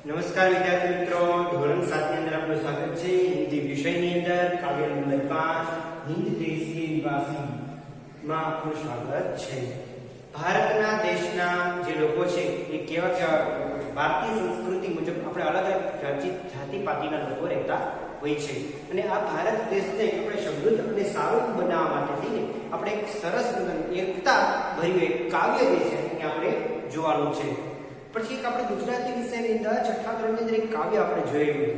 નમસ્કાર વિદ્યાર્થી મિત્રો, ધોરણ 7 ની અંદર આપનું સ્વાગત છે. હિન્દી વિષયની અંદર કાવ્ય નંબર 5 હિન્દ દેશ કે નિવાસી માં આપનું સ્વાગત છે. ભારતના દેશના જે લોકો છે એ કેવા કેવા ભારતીય સંસ્કૃતિ મુજબ આપણે અલગ અલગ જાતિ પાતિના લોકો રહેતા હોય છે અને આ ભારત દેશને આપણે સમૃદ્ધ અને સારો બનાવવા માટે થઈને આપણે એક સરસ એકતા ભર્યું એક કાવ્ય જે છે એ આપણે જોવાનું છે. પછી એક આપણે ગુજરાતી વિષયની અંદર છઠ્ઠા ધોરણની અંદર એક કાવ્ય આપણે જોયેલું.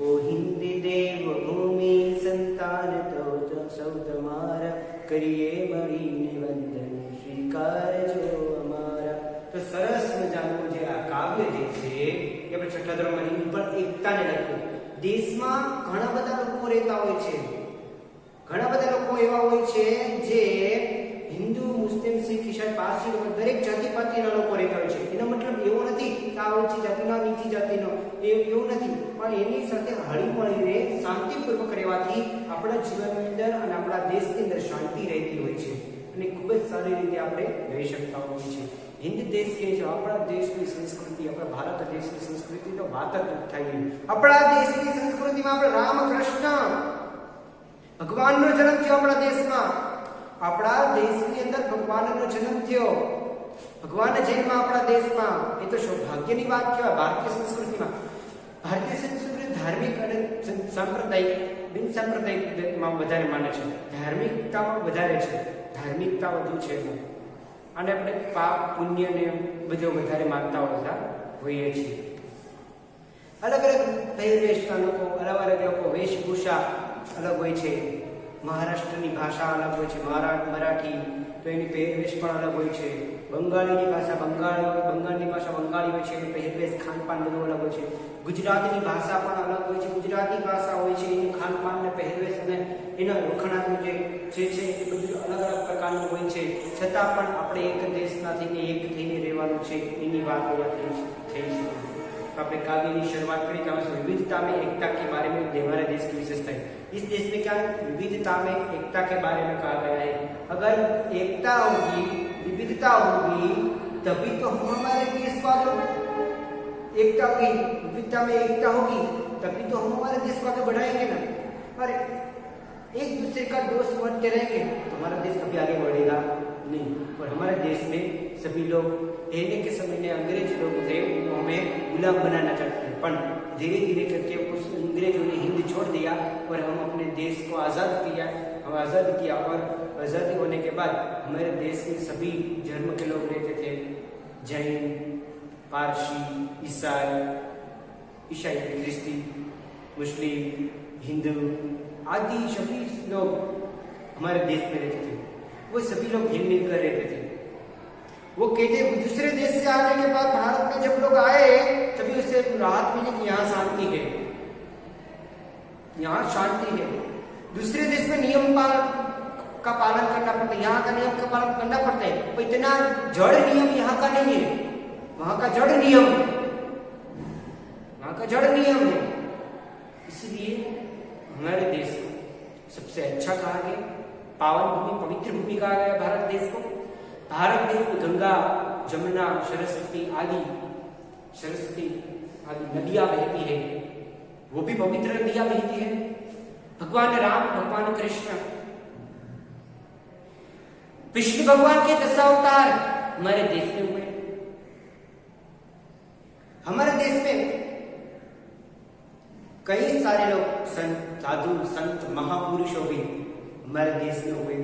ઓ હિન્દી દેવ ભૂમિ સંતાન તો સૌ તમારા કરીએ મળીને વંદન સ્વીકારજો અમારા. તો સરસ મજાનું જે આ કાવ્ય જે છે એ આપણે છઠ્ઠા ધોરણમાં પણ એકતાને લગતું. દેશમાં ઘણા બધા લોકો રહેતા હોય છે. ઘણા બધા લોકો એવા હોય છે જે હિન્દુ, મુસ્લિમ, શીખ, ઈસાઈ, પારસી દરેક જાતિ પાતિના લોકો રહેતા હોય છે. એનો મતલબ એવો નથી કે આ ઊંચી જાતિનો નીચી જાતિનો એવું નથી, પણ એની સાથે હળી મળીને શાંતિપૂર્વક રહેવાથી આપણા જીવનની અંદર અને આપણા દેશની અંદર શાંતિ રહેતી હોય છે અને ખૂબ જ સારી રીતે આપણે રહી શકતા હોઈએ છીએ. હિન્દ દેશ કે છે આપણા દેશની સંસ્કૃતિ, આપણા ભારત દેશની સંસ્કૃતિનો વાત જ થાય. આપણા દેશની સંસ્કૃતિમાં આપણે રામ કૃષ્ણ ભગવાનનો જન્મ થયો. આપણા દેશમાં, આપણા દેશની અંદર ભગવાનનો જન્મ થયો. ભગવાન જન્મ આપણા દેશમાં, એ તો સૌભાગ્યની વાત કહેવાય. ભારતીય સંસ્કૃતિમાં ભારતીય સંસ્કૃતિ ધાર્મિક અને સાંપ્રદાયિક બિન સાંપ્રદાયિકમાં વધારે માને છે. ધાર્મિકતામાં વધારે છે, ધાર્મિકતા વધુ છે અને આપણે પાપ પુણ્ય ને બધું વધારે માનતા હોઈએ છીએ. અલગ અલગ પહેરવેશના લોકો, અલગ અલગ લોકો વેશભૂષા અલગ હોય છે. મહારાષ્ટ્રની ભાષા અલગ હોય છે, મરાઠી તો એની પહેરવેશ પણ અલગ હોય છે. બંગાળીની ભાષા બંગાળની ભાષા બંગાળી હોય છે, એની પહેરવેશ ખાનપાન બધું અલગ હોય છે. ગુજરાતની ભાષા પણ અલગ હોય છે, ગુજરાતી ભાષા હોય છે, એનું ખાનપાન ને પહેરવેશ અને એના વખાણાનું જે છે એ બધું અલગ અલગ પ્રકારનું હોય છે. છતાં પણ આપણે એક દેશના થઈને એક થઈને રહેવાનું છે, એની વાત થઈ છે. આપણે काव्य की शुरुआत करें क्या विविधता में एकता के बारे में हमारे देश की विशेषता है. इस देश में क्या विविधता में एकता के बारे में कहा गया है. अगर एकता होगी, विविधता होगी, तभी तो हम हमारे देश को आगे एकता होगी, विविधता में एकता होगी तभी तो हम हमारे देश को आगे बढ़ाएंगे ना. अरे एक दूसरे का दोष बनते रहेंगे तो हमारा देश कभी आगे बढ़ेगा नहीं. और हमारे देश में सभी लोग पहले के समय में अंग्रेज लोग थे, वो हमें गुलाम बनाना चाहते थे, पर धीरे धीरे करके उस अंग्रेजों ने हिंद छोड़ दिया और हम अपने देश को आज़ाद किया. और आज़ादी होने के बाद हमारे देश में सभी धर्म के लोग रहते थे. जैन, पारसी, ईसाई, ख्रिस्ती, मुस्लिम, हिंदू आदि सभी लोग हमारे देश में रहते थे. वो सभी लोग हिल मिल कर रहते थे. वो कहते दूसरे देश से आने के बाद भारत में जब लोग आए तभी उससे राहत मिली कि यहाँ शांति है, यहाँ शांति है. दूसरे देश में नियम का पालन करना पड़ता है, यहाँ का नियम का पालन करना पड़ता है. तो इतना जड़ नियम यहाँ का नहीं है, वहां का जड़ नियम, वहां का जड़ नियम है. इसलिए हमारे देश को सबसे अच्छा कहा गया, पावन भूमि, पवित्र भूमि कहा गया भारत देश को. भारत देश में गंगा, जमुना, सरस्वती आदि नदियां बहती है, वो भी पवित्र नदियां बहती है. भगवान राम, भगवान कृष्ण, विष्णु भगवान के 10 अवतार हमारे देश में हुए. हमारे देश में कई सारे लोग संत, साधु, संत, महापुरुषों भी हमारे देश में हुए.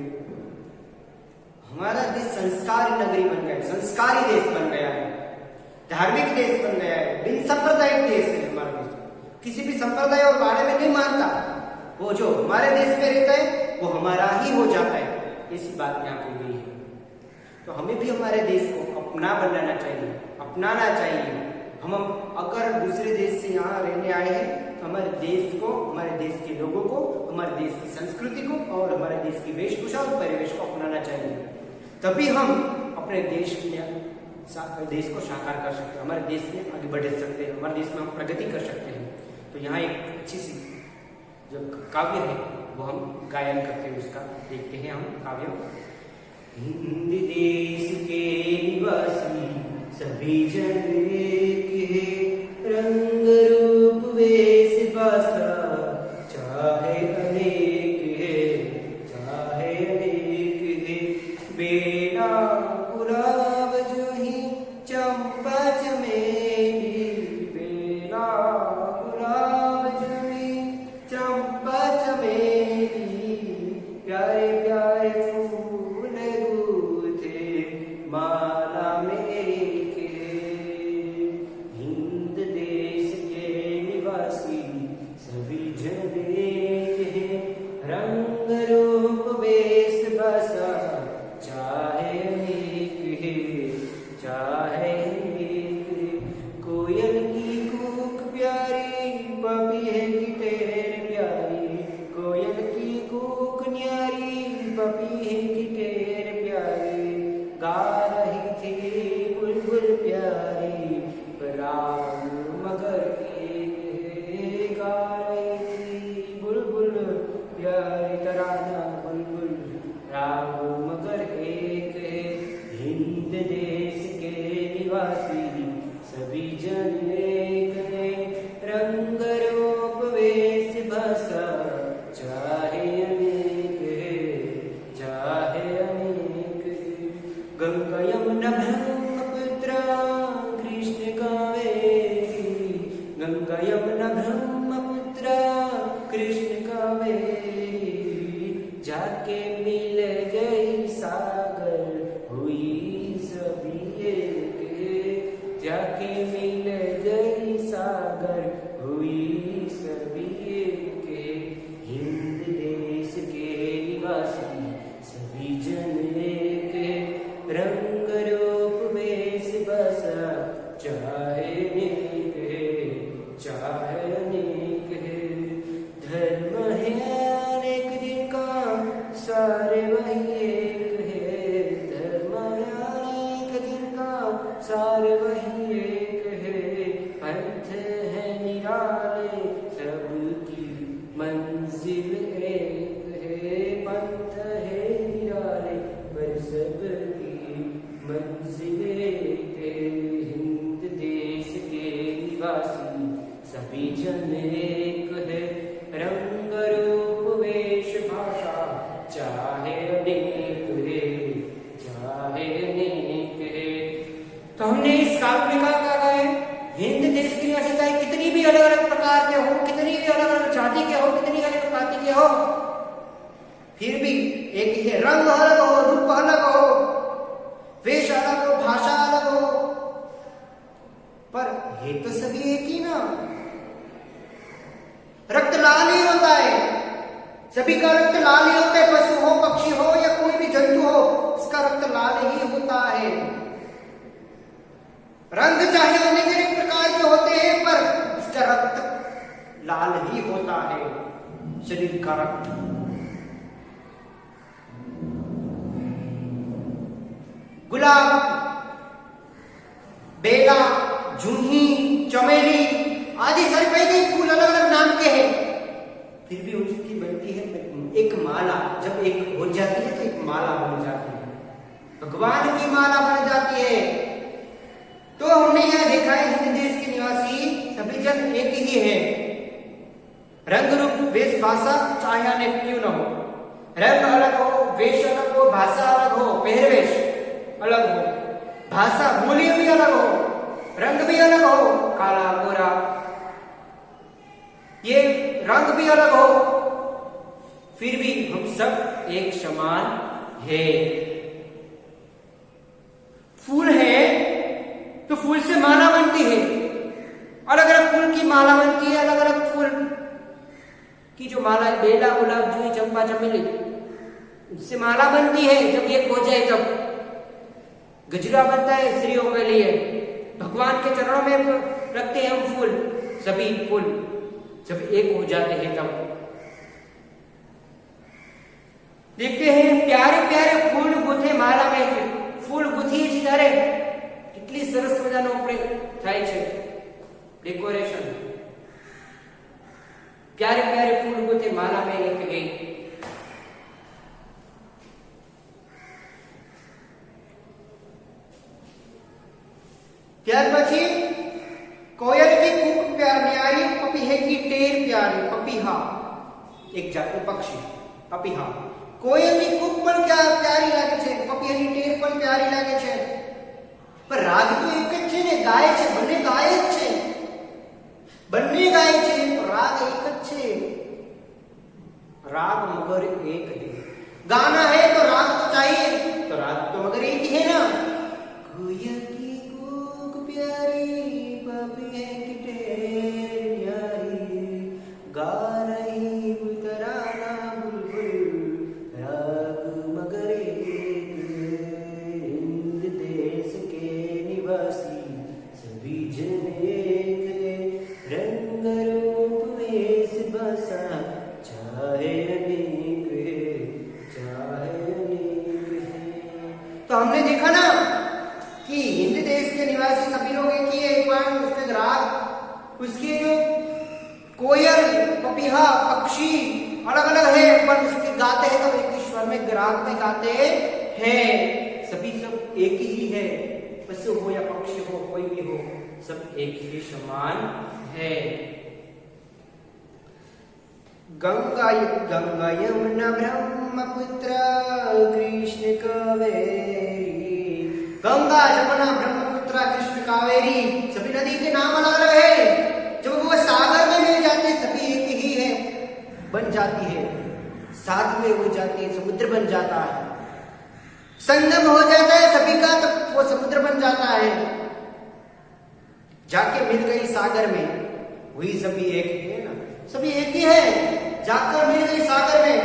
हमारा देश संस्कारी नगरी बन गया है, संस्कारी देश बन गया है, धार्मिक देश बन गया है, बिन सांप्रदायिक देश है. हमारा देश किसी भी संप्रदाय और बारे में नहीं मानता. वो जो हमारे देश में रहता है वो हमारा ही हो जाता है. ऐसी बात यहाँ की गई है. तो हमें भी हमारे देश को अपना बनाना चाहिए, अपनाना चाहिए. हम अगर दूसरे देश से यहाँ रहने आए हैं तो हमारे देश को, हमारे देश के लोगों को, हमारे देश की संस्कृति को और हमारे देश की वेशभूषा और परिवेश को अपनाना चाहिए. तभी हम अपने देश को साकार कर सकते हैं, हमारे देश में आगे बढ़ सकते हैं, हमारे देश में हम प्रगति कर सकते हैं. तो यहाँ एक अच्छी सी जो काव्य है वो हम गायन करते हैं, उसका देखते हैं हम काव्य. हिंद देश के निवासी सभी जन एक है, रंग निवासी सभी जन एक है। रंग रूप वेश भाषा चाहे अनेक है, चाहे अनेक है। गंगा यमुना ब्रह्मपुत्र कृष्ण कावेरी, गंगा यमुना ब्रह्मपुत्र कृष्ण कावेरी। जाके मिल गई सागर हुई सभी एक, जाके मिल गई सागर हुई सभी एक। हिंद देश के निवासी सभी जन एक, रंग रूप वेश भाषा चाहे अनेक है, चाहे अनेक है। धर्म है अनेक जिनका सारे वही एक है, धर्म है अनेक जिनका सारे वही एक है। पंथ है निराले सबकी मंजिल एक है, पंथ है निराले पर सबकी मंजिल एक है। हिंद देश के निवासी सभी जन एक है, रंग रूप वेश भाषा चाहे अनेक है, चाहे अनेक है। तो हमने इस काव्य में क्या कहा है? हिंद देश की निवासी चाहे कितनी भी अलग अलग प्रकार के हो, कितनी भी अलग अलग जाति के हो, कितनी अलग जाति के हो, फिर भी एक ही है। रंग अलग हो, रूप अलग हो, वेश अलग हो, भाषा अलग हो, पर है तो सभी एक ही ना। रक्त लाल ही होता है, सभी का रक्त लाल ही होता है। पशु हो, पक्षी हो या कोई भी जंतु हो, इसका रक्त लाल ही होता है। रंग चाहे अनेक प्रकार के होते हैं, पर इसका रक्त लाल ही होता है, शरीर का रक्त। गुलाब, बेला, जूही, चमेली आदि सारे कई फूल अलग अलग नाम के हैं, फिर भी उसकी बनती है एक माला। जब एक हो जाती है तो एक माला बन जाती है, भगवान की माला बन जाती है। तो हमने यह देखा है हिंद देश के निवासी सभी जन एक ही है। रंग रूप वेश भाषा चाहे अनेक क्यों न हो, रंग अलग हो, वेश अलग हो, भाषा अलग हो, पहरवेश अलग हो, भाषा बोली भी अलग हो, रंग भी अलग हो, काला गोरा ये रंग भी अलग हो, फिर भी हम सब एक समान है। फूल है तो फूल से माला बनती है, अलग अलग फूल की माला बनती है, अलग अलग फूल की जो माला, बेला, गुलाब, जूही, चंपा, चमेली, उससे माला बनती है। जब एक हो जाए तब गजरा बनता है स्त्रियों के लिए, भगवान के चरणों में रखते हैं हम फूल, सभी फूल जब एक हो जाते हैं तब देखते हैं प्यारे प्यारे फूल गुथे माला में, फूल गुथी सितारे કેટલી સરસ મજાનો આપણે થાય છે ડેકોરેશન, प्यारे प्यारे फूल गुथे माला में एक गई। ત્યાર પછી कोयल की कूक प्यारी, पपीहे की टेर प्यारी। पपीहा एक जातનું पक्षी, पपीहा। कोयलની कूक પણ क्या प्यारी लागे છે, पपीहाની टेर પણ प्यारी लागे છે, पर राग तो एक જ છે ને, ગાય છે, બંને ગાય જ છે, બંને ગાય છે, राग एक જ છે, राग मगर एक है। गाना है तो राग तो चाहिए, तो राग तो मगर एक ही है ना। कोयल की कूक प्यारी, पपीहे की टेर प्यारी, गा रही तराना बुलबुल, राग मगर एक। हिंद देश के निवासी सभी जन एक, रंग रूप वेश भाषा चाहे अनेक है, चाहे अनेक है। तो हमने देखा ना कि हिंद देश के निवासी सभी लोग एक ही है, उसके राग, उसके जो कोयल, पपीहा, पक्षी अलग अलग है, पर उसके गाते हैं तब एक ईश्वर में राग में गाते हैं, सभी सब एक ही है, पशु हो या पक्षी सब एक ही समान है। गंगा गंगा यमुना ब्रह्मपुत्र कृष्ण कावेरी। गंगा यमुना ब्रह्मपुत्र कृष्ण कावेरी सभी नदी के नाम अलग अलग है। जब वो सागर में मिल जाते सभी एक ही है, बन जाती है, साथ में हो जाती है, समुद्र बन जाता है। संगम हो जाता है सभी का, तब वो समुद्र बन जाता है। जाके मिल गई सागर में, वही सभी एक ही है ना, सभी एक ही है। जाकर मिल गई सागर में,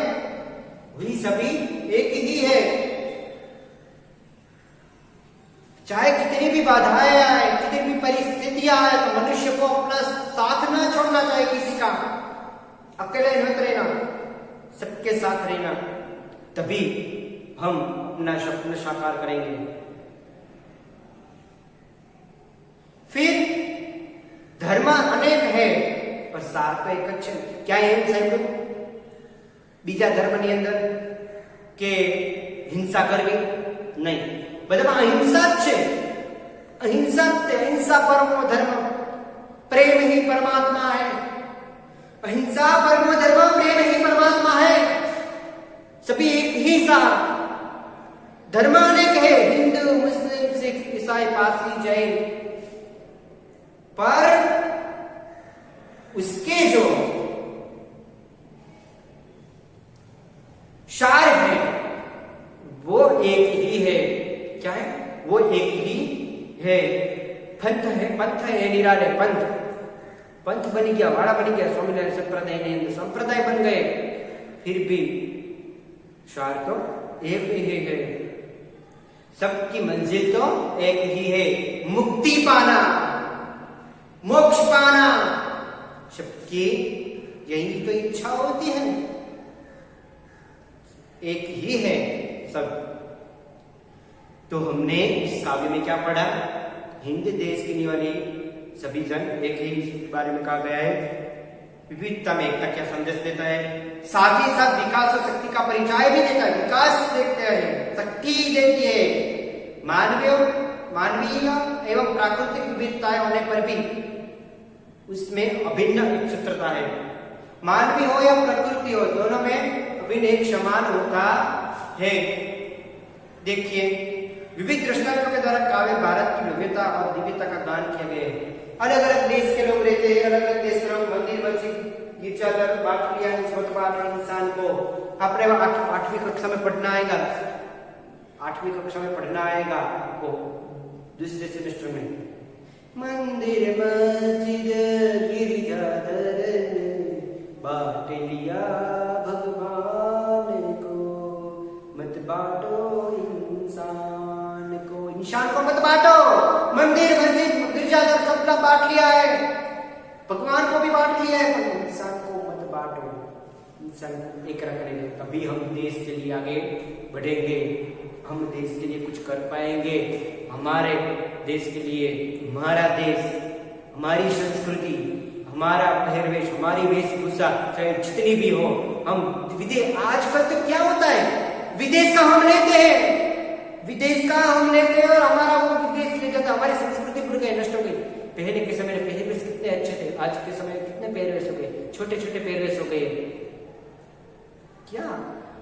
वही सभी एक ही है। चाहे कितनी भी बाधाएं आए, कितनी भी परिस्थितियां आए, तो मनुष्य को अपना साथ ना छोड़ना चाहिए किसी का। अकेले मत रहना, सबके साथ रहना, तभी हम अपना सपना साकार करेंगे। फिर धर्म अनेक है पर सार तो एक જ છે। क्या એમ સાહેબ બીજા ધર્મની અંદર કે હિંસા કરવી નહીં, બધામાં અહિંસા જ છે। અહિંસા અહિંસા પરમો ધર્મ, प्रेम ही परमात्मा है। अहिंसा परमो धर्म, प्रेम ही परमात्मा है। सभी एक ही सा। धर्म अनेक है, हिंदू मुस्लिम सिख ईसाई पारसी जैन, पर उसके जो सार है वो एक ही है। क्या है? वो एक ही है। पंथ है निराले, पंथ बन गया, वाड़ा बन गया, स्वामीनारायण संप्रदाय ने संप्रदाय बन गए, फिर भी सार तो एक ही है। सबकी मंजिल तो एक ही है, मुक्ति पाना, मोक्ष पाना। सबकी यही तो इच्छा होती है, एक ही है सब। तो हमने इस काव्य में क्या पढ़ा? हिंद देश की निवासी सभी जन एक ही बारे में कहा गया है। विविधता में एकता क्या संदेश देता है, साथ ही साथ विकास और शक्ति का परिचय भी देता है। विकास देखते हैं, शक्ति देती है। मानवीय एवं प्राकृतिक विविधताएं होने पर भी उसमें अभिन्न एक सूत्रता है। मानवीय हो या प्रकृति हो, दोनों में अभिन्न एक समान होता है। देखिए, विविध दृष्टांतों के द्वारा काव्य भारत की भव्यता और दिव्यता का गान किया गया है। अलग अलग देश के लोग रहते हैं, अलग अलग देश के लोग मंदिर मस्जिद गिरजाघर बांट लिया इंसान को। आपने 8वीं कक्षा में पढ़ना आएगा, 8वीं कक्षा में पढ़ना आएगा आपको दूसरे सेमेस्टर में। मंदिर मस्जिद गिरजाघर बांट लिया भगवान को, मत बांटो इंसान को। इंसान को मत बांटो, मंदिर मस्जिद गिरजाघर सबका बांट लिया है, भगवान को भी बांट लिया है, पर इंसान को मत बांटो। इंसान एक रखेंगे तभी हम देश के लिए आगे बढ़ेंगे, हम देश के लिए कुछ कर पाएंगे। हमारे देश के लिए, हमारा देश, हमारी संस्कृति, हमारा पहरवेश, हमारी वेशभूषा चाहे जितनी भी हो, हम विदेश, आजकल तो क्या होता है, विदेश का हम लेते हैं, विदेश का हम लेते हैं और हमारा वो विदेश ले जाता है। हमारी संस्कृति भूल गए, नष्ट हो गई। पहले के समय में पहरवेश कितने अच्छे थे, आज के समय में कितने पहरवेश हो गए, छोटे छोटे पहरवेश हो गए। क्या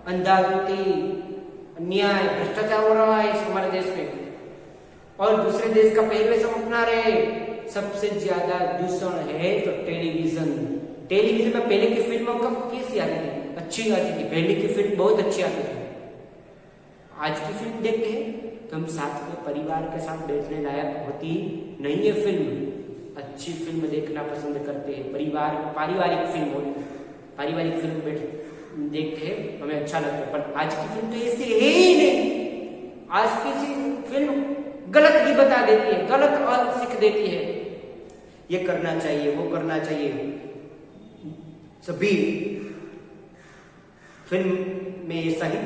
अंधाधुंधी, अन्याय, भ्रष्टाचार हो रहा है हमारे देश में, और दूसरे देश का पहरवेश हम अपना रहे। सबसे ज्यादा दूषण है तो टेलीविजन। टेलीविजन में पहले की फिल्मों कब कैसी आती थी? अच्छी आती थी, पहले की फिल्म बहुत अच्छी आती थी। आज की फिल्म देखते हैं तो हम साथ में परिवार के साथ बैठने लायक होती नहीं है फिल्म। अच्छी फिल्म देखना पसंद करते हैं, पारिवारिक फिल्म होती है, पारिवारिक फिल्म देखते हैं हमें अच्छा लगता है। पर आज की फिल्म तो ऐसी है ही नहीं। आज की फिल्म गलत ही बता देती है, गलत और सीख देती है। ये करना चाहिए, वो करना चाहिए। सभी फिल्म में ऐसा ही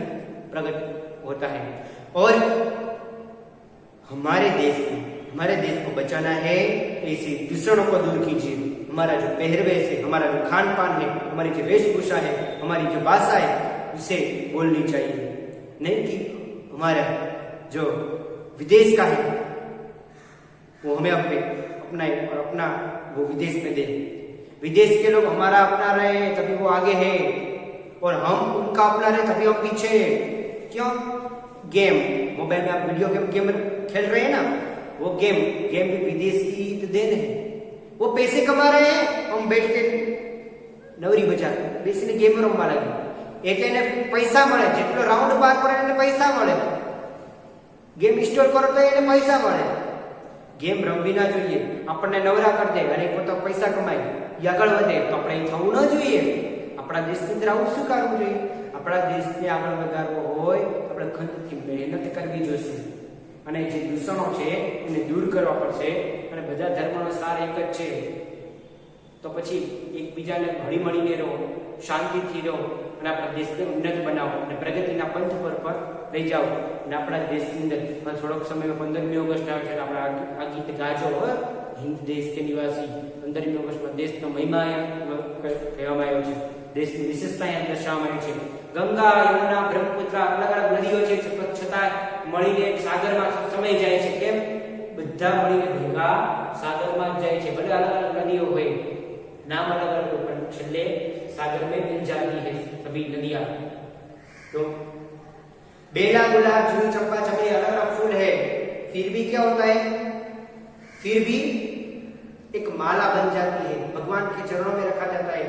प्रकट होता है। और हमारे देश को बचाना है, ऐसे दूसरों को दूर कीजिए। हमारा जो पहरवेश है, हमारा जो खान पान है, हमारी जो वेशभूषा है, हमारी जो भाषा है, उसे बोलनी चाहिए। नहीं कि हमारा जो विदेश का है वो हमें अपनाए और अपना वो विदेश में दे। विदेश के लोग हमारा अपना रहे हैं तभी वो आगे है, और हम उनका अपना रहे तभी हम पीछे है। क्यों? गेम, मोबाइल में आप वीडियो गेम खेल रहे हैं ना, वो गेम भी विदेश की तो देन है। वो पैसे कमा रहे हैं, हम बैठ के नवरी बजा बेसीने गेम रमवा लागे। એટલે એને પૈસા મળે, જેટલો રાઉન્ડ પાર કરે એને પૈસા મળે, ગેમ ઇન્સ્ટોલ કરો તો એને પૈસા મળે। ગેમ રમવી ના જોઈએ, આપણને નવરા કરી દે અને પોતે પૈસા કમાય, એ આગળ વધે, તો આપણે થવું ન જોઈએ। આપણા દેશની અંદર આવું શું કરવું જોઈએ? આપણા દેશને આગળ વધારવો હોય આપણે ખંતથી મહેનત કરવી જોઈશે, અને જે દૂષણો છે એને દૂર કરવા પડશે। અને બધા ધર્મનો સાર એક જ છે, તો પછી એકબીજાને હળી મળીને રહો, શાંતિથી રહો અને આપણા દેશને ઉન્નત બનાવો અને પ્રગતિના પંથ પર લઈ જાઓ। અને આપણા દેશની અંદર થોડોક સમયમાં 15મી ઓગસ્ટ આવે છે, આપણે આ ગીત ગાજો, હિન્દ દેશ કે નિવાસી। 15મી ઓગસ્ટમાં દેશનો મહિમા કહેવામાં આવ્યો છે, દેશની વિશેષતા દર્શાવવામાં આવી છે। ગંગા, યમુના, બ્રહ્મપુત્ર અલગ અલગ નદીઓ છે, છતાં મળીને સાગરમાં સમાઈ જાય છે। કેમ? બધા મળીને ગંગા સાગરમાં જાય છે, ભલે અલગ અલગ નદીઓ હોય, नाम अलग अलग हो, पर छल्ले सागर में मिल जाती है सभी नदियां। तो बेला, गुलाब, जूही, चंपा, चमेली अलग अलग फूल है, फिर भी क्या होता है? फिर भी एक माला बन जाती है, भगवान के चरणों में रखा जाता है,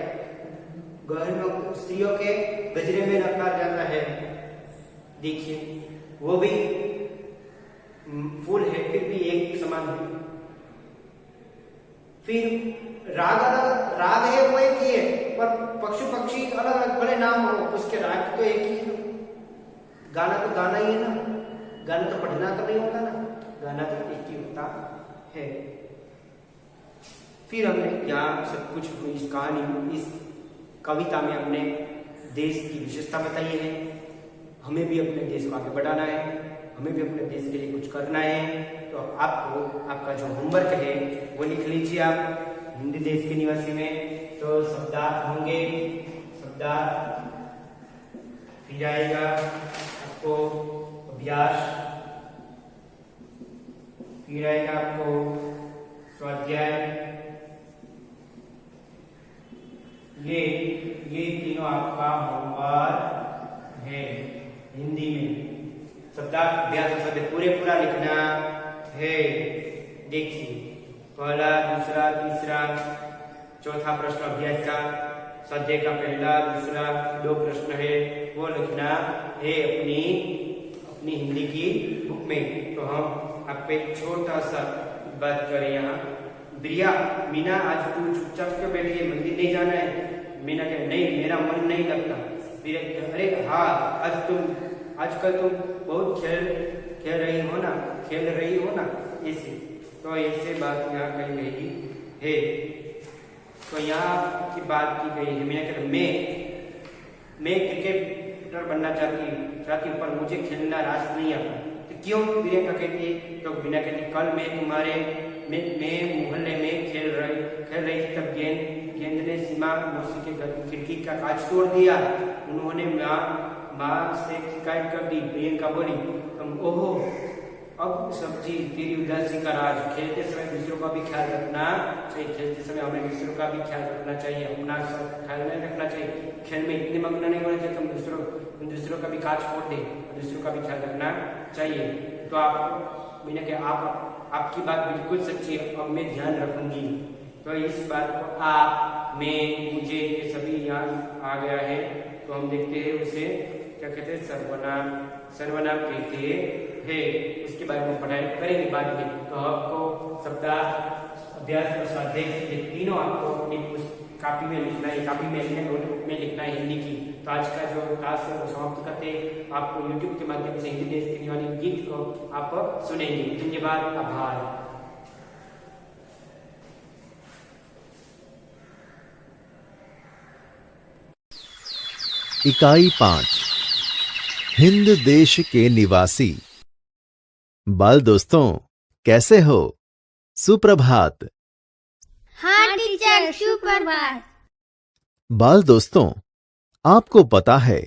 गहनों स्त्रियों के गजरे में रखा जाता है। देखिए वो भी फूल है, फिर भी एक समान है। फिर राग है वो एक ही है, पर पक्षी अलग अलग भले नाम हो, उसके राग तो एक ही है। गाना तो गाना ही है ना, गाना तो पढ़ना तो नहीं होता ना, गाना तो एक ही होता है। फिर हमने क्या सब कुछ इस कहानी, इस कविता में हमने देश की विशेषता बताई है। हमें भी अपने देश को आगे बढ़ाना है, हमें भी अपने देश के लिए कुछ करना है। तो आपको आपका जो होमवर्क है वो लिख लीजिए आप हिंदी देश के निवासी में। तो शब्दार्थ होंगे, शब्दार्थ, फिर आएगा आपको अभ्यास, फिर आएगा आपको स्वाध्याय। ये तीनों आपका होमवर्क है हिंदी में। शब्दार्थ अभ्यास शब्द पूरा लिखना है। देखिए पहला, दूसरा, तीसरा, चौथा प्रश्न अभ्यास का, स्वाध्याय का पहला, दूसरा, 2 प्रश्न है वो लिखना है अपनी हिंदी की बुक में। तो हम आप पे छोटा सा बात करें यहाँ। प्रिया, मीना आज तू चुपचाप क्यों बैठी है, मंदिर नहीं जाना है? मीना कहे नहीं, मेरा मन नहीं लगता। प्रिया, अरे हाँ, आजकल तुम बहुत खेल रही हो ना, ऐसे। तो ऐसे बात यहाँ कही गई है। तो यहाँ की बात की गई है, मैं क्रिकेटर बनना चाहती हूँ, पर मुझे खेलना रास नहीं आता। तो क्यों? प्रियंका कहती है, तो बिना कहती कल मैं मोहल्ले में खेल रही थी, तब गेंद ने सीमा मौसी के घर की खिड़की का कांच तोड़ दिया। उन्होंने माँ से शिकायत कर दी। प्रियंका बोली, ओहो अब सब्जी तेरी उदासी का राज। खेलते समय दूसरों का भी ख्याल रखना चाहिए, खेलते समय हमें दूसरों का भी ख्याल रखना चाहिए, अपना ख्याल नहीं रखना चाहिए। खेल में इतने मग्न नहीं होना चाहिए, तुम दूसरों का भी कांच फोड़ दे, दूसरों का भी ख्याल रखना चाहिए। तो मैंने कहा आपकी बात बिल्कुल सच्ची है, अब मैं ध्यान रखूंगी। तो इस बात को आप, मैं, मुझे ये सभी यहाँ आ गया है। तो हम देखते हैं उसे क्या कहते हैं, सर्वनाम कहते हैं। उसके बारे में पढ़ाई करेंगे बाद में। तो आपको शब्दार्थ, अभ्यास और स्वाध्याय ये तीनों आपको अपनी कॉपी में लिखना है, कॉपी में अपने नोटबुक में लिखना है हिंदी की। तो आज का जो क्लास है वो समाप्त करते हैं। आपको यूट्यूब के माध्यम से हिंदी देश के निवासी गीत को आप सुनेंगे। धन्यवाद, आभार। इकाई 5 हिंद देश के निवासी। बाल दोस्तों, कैसे हो? सुप्रभात। हाँ टीचर, सुप्रभात। बाल दोस्तों, आपको पता है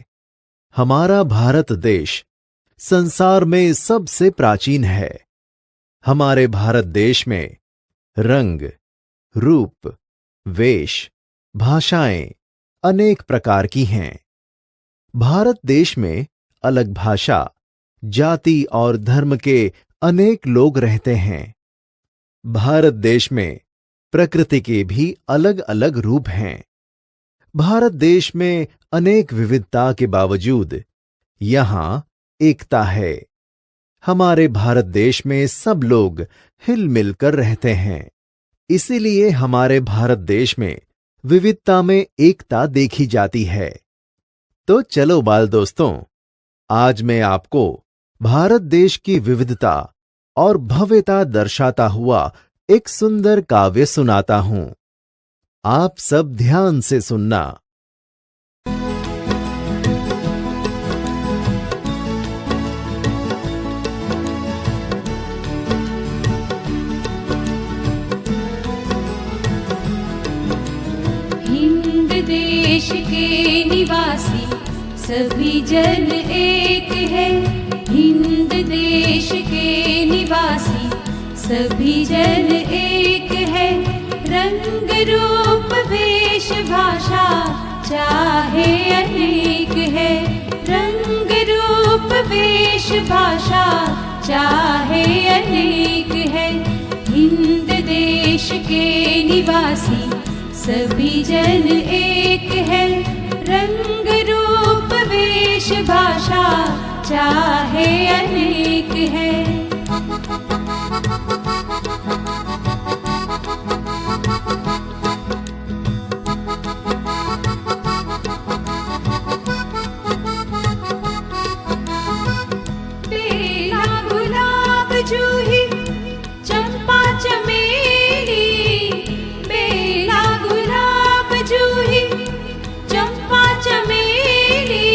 हमारा भारत देश संसार में सबसे प्राचीन है। हमारे भारत देश में रंग, रूप, वेश, भाषाएं अनेक प्रकार की हैं। भारत देश में अलग भाषा, जाति और धर्म के अनेक लोग रहते हैं। भारत देश में प्रकृति के भी अलग अलग रूप हैं। भारत देश में अनेक विविधता के बावजूद यहां एकता है। हमारे भारत देश में सब लोग हिल मिल कर रहते हैं। इसीलिए हमारे भारत देश में विविधता में एकता देखी जाती है। तो चलो बाल दोस्तों, आज मैं आपको भारत देश की विविधता और भव्यता दर्शाता हुआ एक सुंदर काव्य सुनाता हूं। आप सब ध्यान से सुनना। हिंद देश के निवासी सभी जन एक है। हिंद देश के निवासी सभी जन एक है। रंग रूप वेश भाषा चाहे अनेक है। रंग रूप वेश भाषा चाहे अनेक है। हिंद देश के निवासी सभी जन एक है। रंग रूप वेश भाषा चाहे अनेक है। बेला गुलाब जूही चंपा चमेली। बेला गुलाब जूही चंपा चमेली।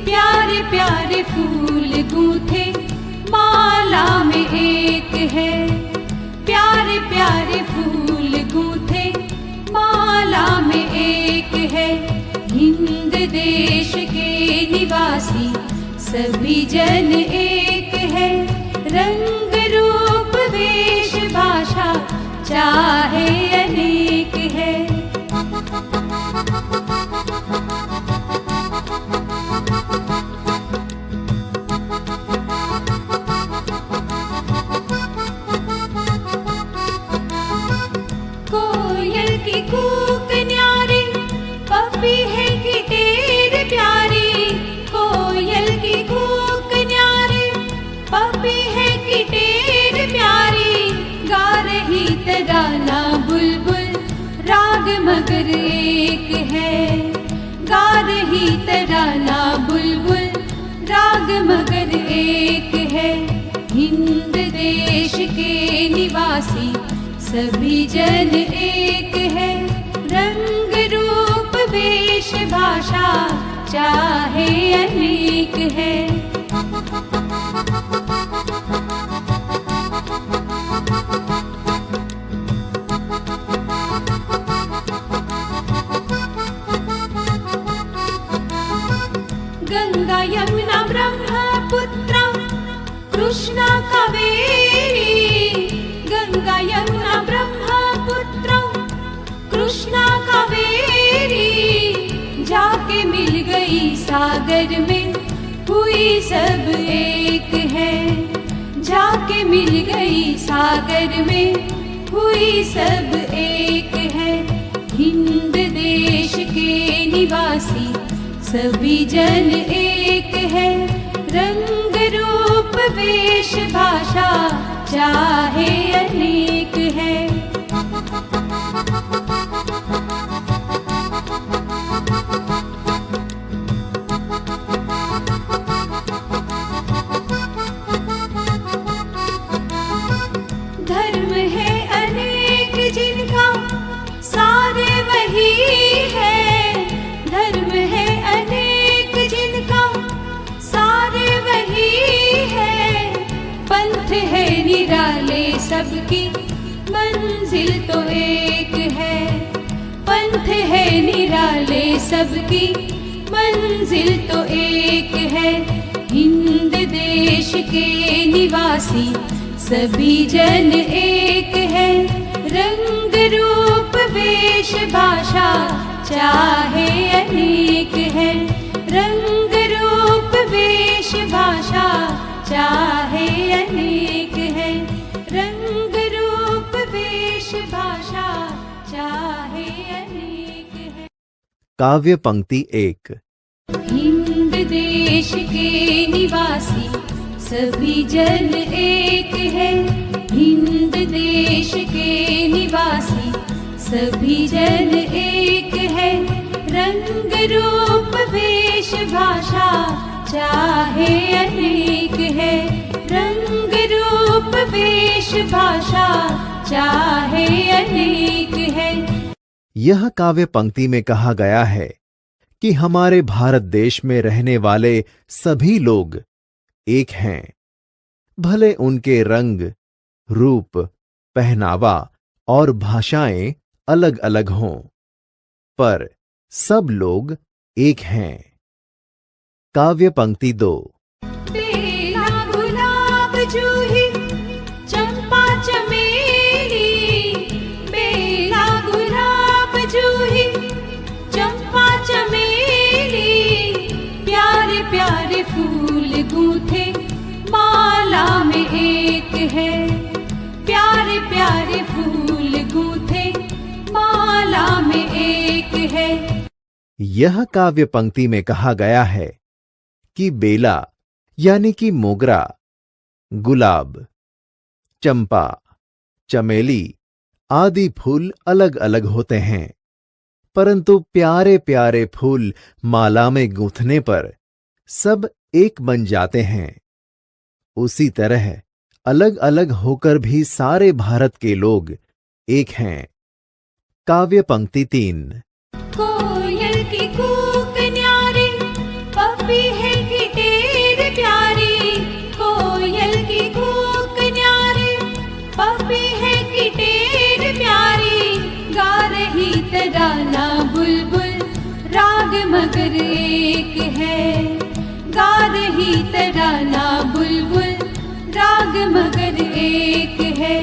प्यारे प्यारे फूल गूंथे माला में एक है। प्यारे प्यारे फूल गूंथे माला में एक है। हिंद देश के निवासी सभी जन एक है। रंग रूप वेश भाषा चाहे अनेक है। कोयल की कूक न्यारी, पपी है गिटेर प्यारी। कोयल की कूक न्यारी, पपी है गिटेर प्यारी। गा रही तराना बुलबुल, राग मगर एक है। गा रही तराना बुलबुल, राग मगर एक है। हिंद देश के निवासी सभी जन एक है। रंग रूप वेश भाषा चाहे अनेक है। गंगा यमुना ब्रह्मपुत्र कृष्णा कावेरी। गंगा यमुना ब्रह्मपुत्र कृष्णा कावेरी। जाके मिल गई सागर में, हुई सब एक है। जाके मिल गई सागर में, हुई सब एक है। हिंद देश के निवासी सभी जन एक है। रंग रूप वेश भाषा चाहे अनेक है। धर्म है अनेक जिनका सारे वही है। धर्म है अनेक जिनका सारे वही है। पंथ है निराले सबकी मंजिल तो एक है। पंथ है निराले सबकी मंजिल तो एक है। हिंद देश के निवासी सभी जन एक है। काव्य पंक्ति 1। हिंद देश के निवासी सभी जन एक है। हिंद देश के निवासी सभी जन एक है। रंग रूप वेश भाषा चाहे अनेक है। रंग रूप वेश भाषा चाहे अनेक है। यह काव्य पंक्ति में कहा गया है कि हमारे भारत देश में रहने वाले सभी लोग एक हैं, भले उनके रंग, रूप, पहनावा और भाषाएं अलग अलग हों, पर सब लोग एक हैं। काव्य पंक्ति 2। बेला गुलाब जूही चंपा चमेली। बेला गुलाब जूही चंपा चमेली। प्यारे प्यारे फूल गूंथे माला में एक है। प्यारे प्यारे फूल गूंथे माला में एक है। यह काव्य पंक्ति में कहा गया है कि बेला यानी कि मोगरा, गुलाब, चंपा, चमेली आदि फूल अलग अलग होते हैं, परंतु प्यारे प्यारे फूल माला में गूंथने पर सब एक बन जाते हैं। उसी तरह अलग अलग होकर भी सारे भारत के लोग एक हैं। काव्य पंक्ति 3। कोयल की कूक न्यारी पपी है गिटेर प्यारी। कोयल की कूक न्यारी पपी है गिटेर प्यारी। गा रही तराना बुलबुल राग मगर एक है। गा रही तराना बुलबुल राग मगर एक है।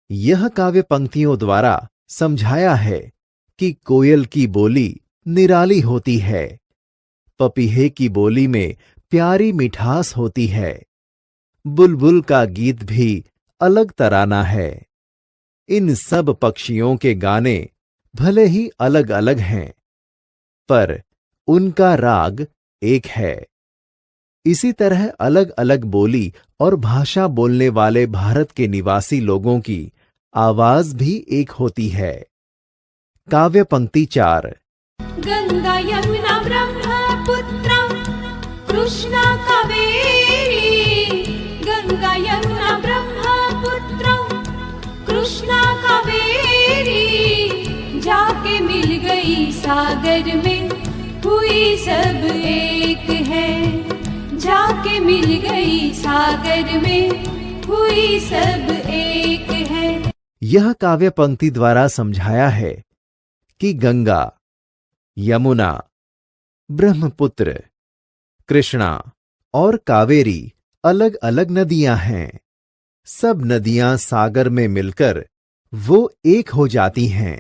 यह काव्य पंक्तियों द्वारा समझाया है कि कोयल की बोली निराली होती है, पपीहे की बोली में प्यारी मिठास होती है, बुलबुल का गीत भी अलग तराना है। इन सब पक्षियों के गाने भले ही अलग अलग हैं, पर उनका राग एक है। इसी तरह अलग अलग बोली और भाषा बोलने वाले भारत के निवासी लोगों की आवाज भी एक होती है। काव्य पंक्ति 4। गंगा यमुना ब्रह्मपुत्रा कृष्णा कावेरी। गंगा यमुना ब्रह्मपुत्रा कृष्णा कावेरी। जाके मिल गई सागर में हुई सब एक है। जाके मिल गई सागर में हुई सब एक है। यह काव्य पंक्ति द्वारा समझाया है कि गंगा, यमुना, ब्रह्मपुत्र, कृष्णा और कावेरी अलग अलग नदियां हैं। सब नदियां सागर में मिलकर वो एक हो जाती हैं।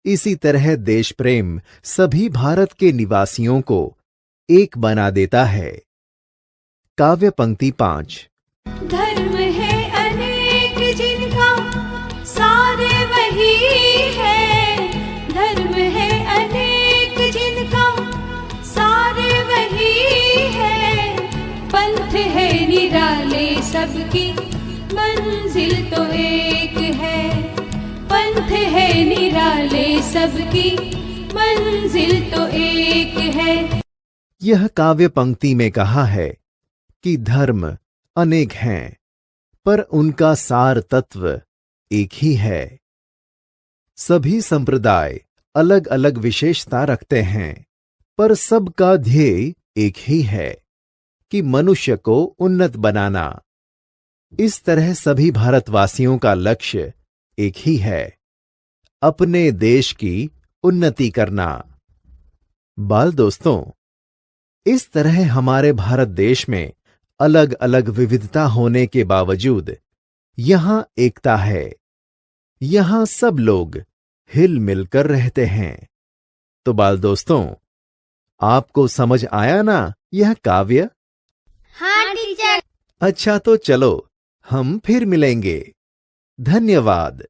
इसी तरह देश प्रेम सभी भारत के निवासियों को एक बना देता है। काव्य पंक्ति 5। धर्म है अनेक जिनका सारे वही है। धर्म है अनेक जिनका सारे वही है। पंथ है निराले सबकी मंजिल तो एक है। पंथ है निराले सबकी मंजिल तो एक है। यह काव्य पंक्ति में कहा है कि धर्म अनेक हैं, पर उनका सार तत्व एक ही है। सभी संप्रदाय अलग अलग विशेषता रखते हैं, पर सबका ध्येय एक ही है कि मनुष्य को उन्नत बनाना। इस तरह सभी भारतवासियों का लक्ष्य एक ही है, अपने देश की उन्नति करना। बाल दोस्तों, इस तरह हमारे भारत देश में अलग अलग विविधता होने के बावजूद यहां एकता है। यहां सब लोग हिल मिलकर रहते हैं। तो बाल दोस्तों, आपको समझ आया ना यह काव्य? हाँ टीचर। अच्छा, तो चलो हम फिर मिलेंगे। धन्यवाद।